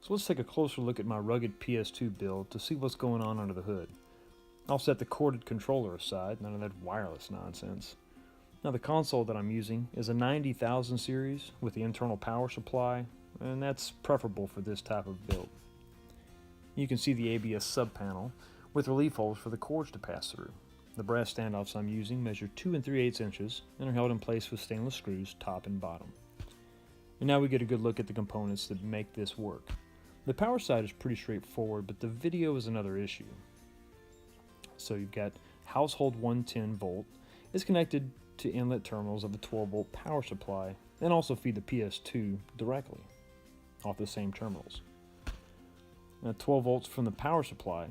So let's take a closer look at my Rugged PS2 build to see what's going on under the hood. I'll set the corded controller aside, none of that wireless nonsense. Now the console that I'm using is a 90,000 series with the internal power supply, and that's preferable for this type of build. You can see the ABS sub-panel with relief holes for the cords to pass through. The brass standoffs I'm using measure 2 3/8 inches and are held in place with stainless screws top and bottom. And now we get a good look at the components that make this work. The power side is pretty straightforward, but the video is another issue. So you've got household 110 volt. It's connected to inlet terminals of the 12 volt power supply and also feed the PS2 directly off the same terminals. Now 12 volts from the power supply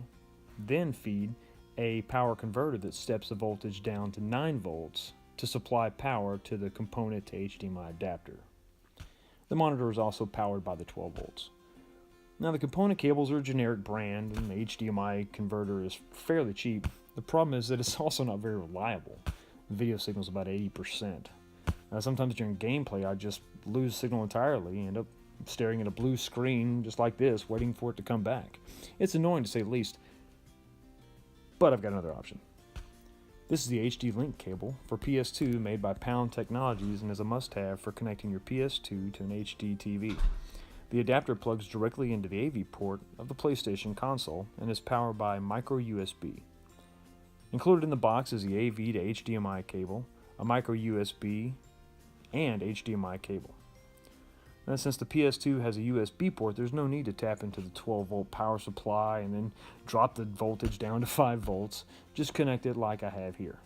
then feed a power converter that steps the voltage down to 9 volts to supply power to the component to HDMI adapter. The monitor is also powered by the 12 volts. Now the component cables are a generic brand and the HDMI converter is fairly cheap. The problem is that it's also not very reliable. The video signal is about 80%. Sometimes during gameplay I just lose signal entirely and end up staring at a blue screen just like this, waiting for it to come back. It's annoying to say the least, but I've got another option. This is the HD Link cable for PS2 made by Pound Technologies and is a must-have for connecting your PS2 to an HD TV. The adapter plugs directly into the AV port of the PlayStation console and is powered by micro USB. Included in the box is the AV to HDMI cable, a micro USB, and HDMI cable. Now, since the PS2 has a USB port, there's no need to tap into the 12 volt power supply and then drop the voltage down to 5 volts. Just connect it like I have here.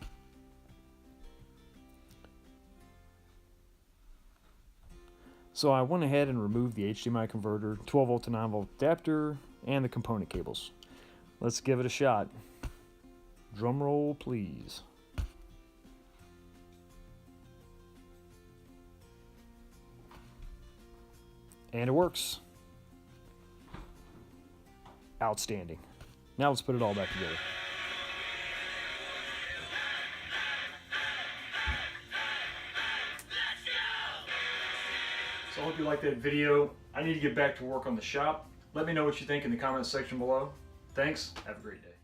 So I went ahead and removed the HDMI converter, 12 volt to 9 volt adapter, and the component cables. Let's give it a shot. Drum roll, please. And it works. Outstanding. Now let's put it all back together. So I hope you liked that video. I need to get back to work on the shop. Let me know what you think in the comments section below. Thanks. Have a great day.